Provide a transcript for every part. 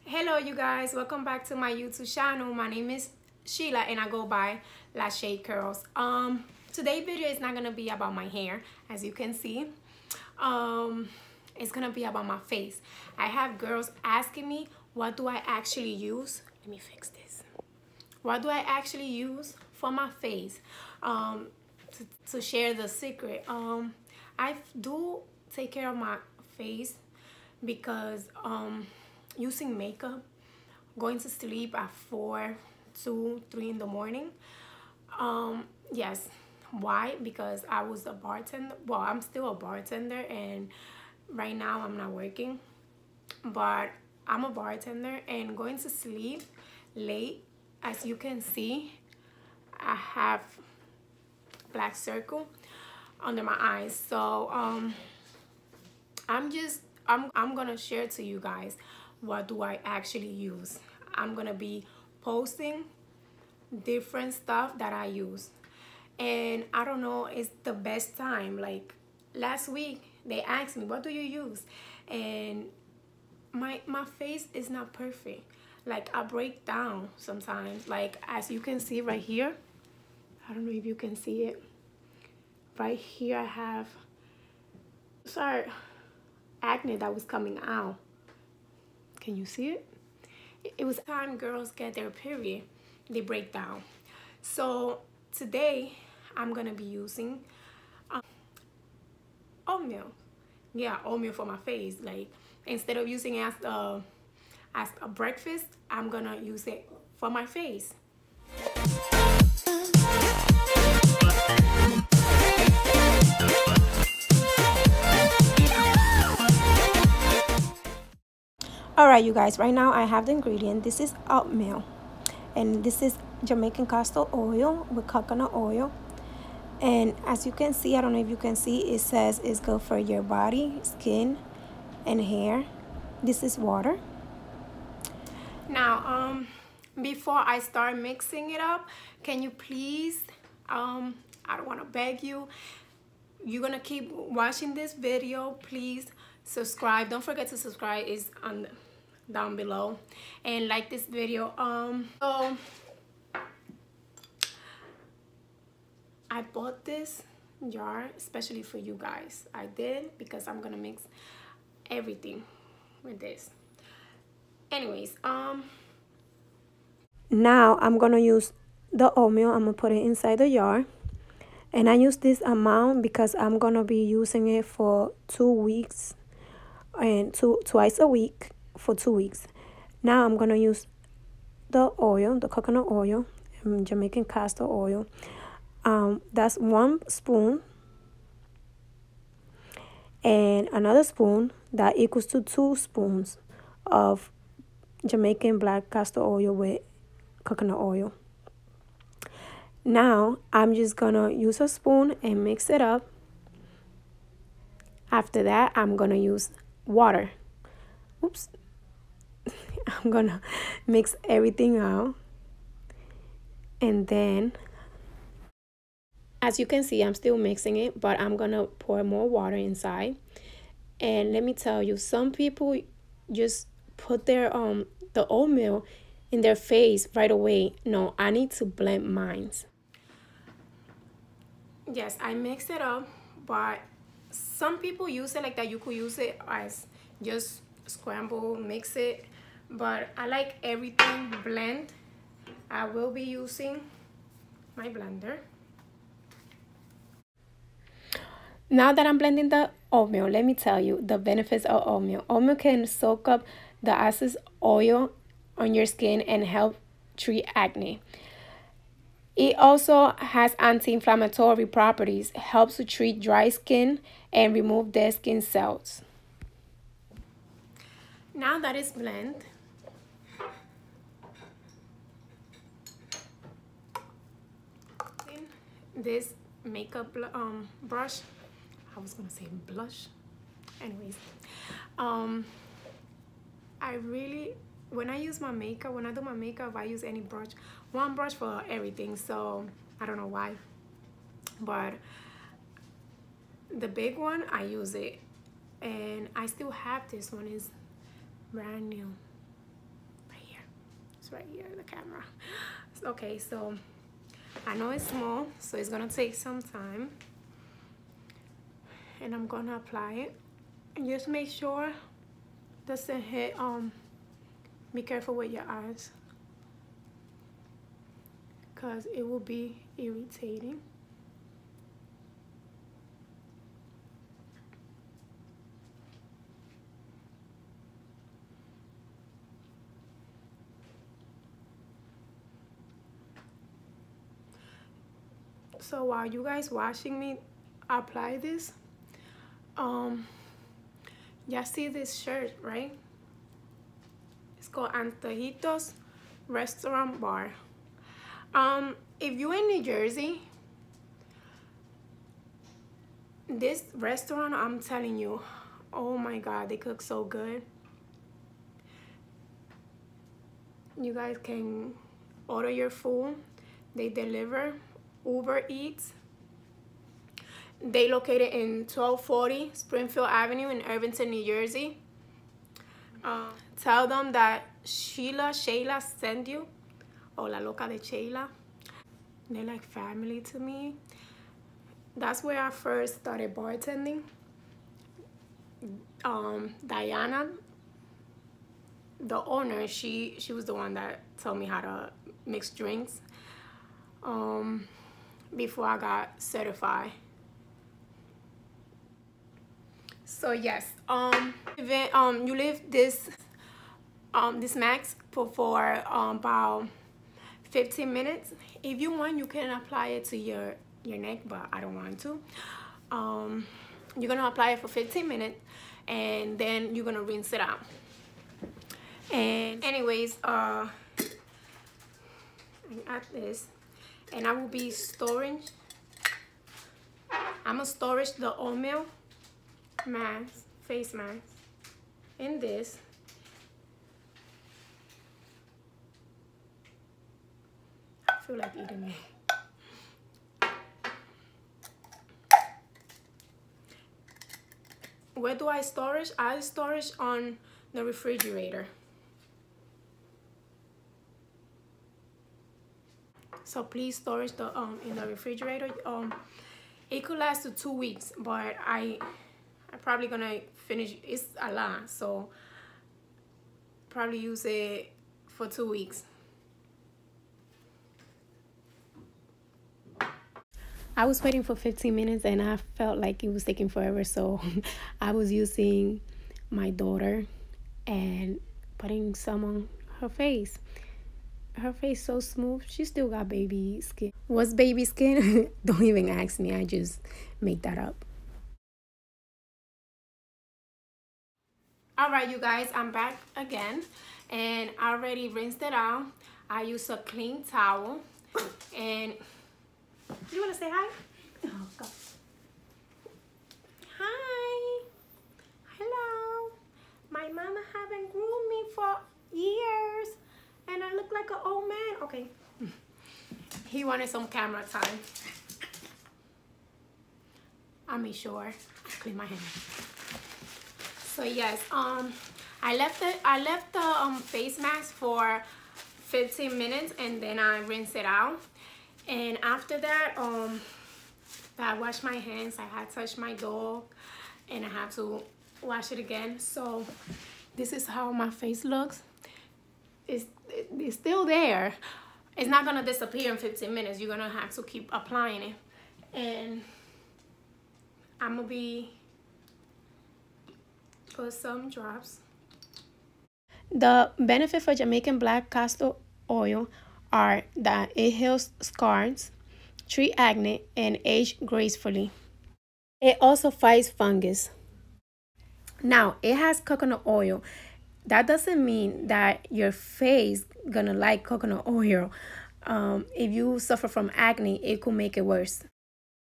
Hello you guys, welcome back to my YouTube channel. My name is Sheila and I go by La Shade Curls. Today's video is not gonna be about my hair, as you can see. It's gonna be about my face. I have girls asking me, what do I actually use? Let me fix this. What do I actually use for my face? To share the secret. I do take care of my face because using makeup, going to sleep at 4, 2, 3 in the morning. Yes. Why? Because I was a bartender. Well, I'm still a bartender and right now I'm not working, but I'm a bartender and going to sleep late. As you can see, I have black circle under my eyes. So I'm gonna share to you guys what do I actually use. I'm gonna be posting different stuff that I use, and I don't know, it's the best time. Like last week they asked me, what do you use? And my face is not perfect. Like I break down sometimes. Like as you can see right here, I don't know if you can see it right here, I have acne that was coming out. Can you see it? It was time girls get their period, they break down. So today I'm gonna be using oatmeal. Yeah, oatmeal for my face. Like instead of using it as a breakfast, I'm gonna use it for my face. Alright you guys, right now I have the ingredient. This is oatmeal and this is Jamaican castor oil with coconut oil. And as you can see, I don't know if you can see, it says it's good for your body, skin, and hair. This is water. Now, before I start mixing it up, can you please, I don't want to beg you, you're going to keep watching this video, please subscribe. Don't forget to subscribe, is on down below, and like this video. So I bought this jar especially for you guys. I did because I'm gonna mix everything with this. Anyways, now I'm gonna use the oatmeal. I'm gonna put it inside the jar, and I use this amount because I'm gonna be using it for 2 weeks and twice a week for 2 weeks. Now I'm gonna use the oil, the coconut oil, and Jamaican castor oil. That's 1 spoon, and another spoon that equals to 2 spoons of Jamaican black castor oil with coconut oil. Now I'm just gonna use a spoon and mix it up. After that, I'm gonna use water. Oops. I'm gonna mix everything out, and then as you can see, I'm still mixing it, but I'm gonna pour more water inside. And let me tell you, some people just put their the oatmeal in their face right away. No, I need to blend mine. Yes, I mix it up, but some people use it like that. You could use it as just scramble, mix it, but I like everything blend. I will be using my blender. Now that I'm blending the oatmeal, let me tell you the benefits of oatmeal. Oatmeal can soak up the excess oil on your skin and help treat acne. It also has anti-inflammatory properties, helps to treat dry skin and remove dead skin cells. Now that it's blended, this makeup brush, I was gonna say blush. Anyways, I really, when I use my makeup, when I do my makeup, I use any brush, one brush for everything. So I don't know why, but the big one, I use it, and I still have this one. Is brand new. right here, the camera. Okay, so I know it's small, so it's gonna take some time. And I'm gonna apply it. And just make sure it doesn't hit, be careful with your eyes, because it will be irritating. So while you guys watching me apply this, y'all see this shirt, right? It's called Antojitos Restaurant Bar. If you're in New Jersey, this restaurant, I'm telling you, oh my God, they cook so good. You guys can order your food. They deliver. Uber Eats. They located in 1240 Springfield Avenue in Irvington, New Jersey. Tell them that Shayla sent you, or La Loca de Shayla. They're like family to me. That's where I first started bartending. Diana, the owner, she was the one that told me how to mix drinks before I got certified. So yes, you leave this mask for about 15 minutes. If you want, you can apply it to your neck, but I don't want to. You're gonna apply it for 15 minutes, and then you're gonna rinse it out. And anyways, I add this, and I will be storing. I'm gonna store the oatmeal mask, face mask, in this. I feel like eating it. Where do I store it? I store it on the refrigerator. So please store it in the refrigerator. It could last to 2 weeks, but I'm probably gonna finish. It's a lot, so probably use it for 2 weeks. I was waiting for 15 minutes and I felt like it was taking forever, so I was using my daughter and putting some on her face. Her face so smooth. She still got baby skin. What's baby skin? Don't even ask me. I just make that up. All right, you guys, I'm back again, and I already rinsed it out. I use a clean towel, and you want to say hi? Oh, God. Hi. Hello. My mama haven't groomed me for years, and I look like an old man. Okay. He wanted some camera time. I made sure I clean my hands. So yes, I left the face mask for 15 minutes, and then I rinse it out. And after that, I washed my hands. I had touched my dog, and I have to wash it again. So this is how my face looks. It's still there. It's not gonna disappear in 15 minutes. You're gonna have to keep applying it, and I'm gonna be put some drops. The benefit for Jamaican black castor oil are that it heals scars, treats acne, and age gracefully. It also fights fungus. Now, it has coconut oil. That doesn't mean that your face gonna like coconut oil. If you suffer from acne, it could make it worse.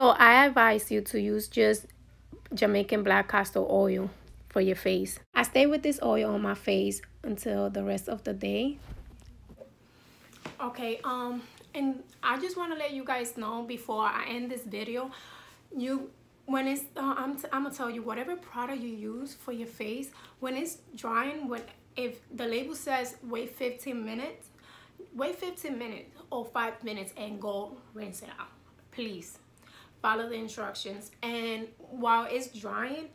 So I advise you to use just Jamaican black castor oil for your face. I stay with this oil on my face until the rest of the day. Okay, and I just want to let you guys know before I end this video, when it's I'm gonna tell you, whatever product you use for your face, when it's drying, if the label says wait 15 minutes, wait 15 minutes or 5 minutes and go rinse it out. Please follow the instructions. And while it's drying,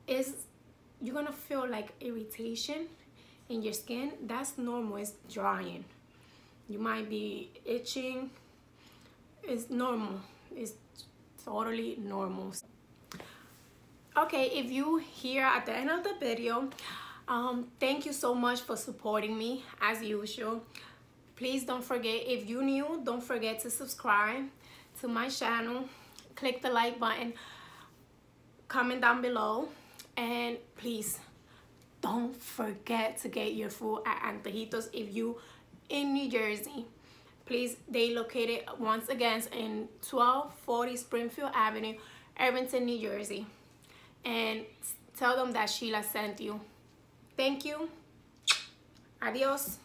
you're gonna feel like irritation in your skin. That's normal. It's drying. You might be itching. It's normal. It's totally normal. Okay, if you here at the end of the video, thank you so much for supporting me as usual. Please don't forget, if you're new, don't forget to subscribe to my channel. Click the like button, comment down below, and please don't forget to get your food at Antojitos if you in New Jersey. Please, they located once again in 1240 Springfield Avenue, Irvington, New Jersey. And tell them that Sheila sent you. Thank you. Adios.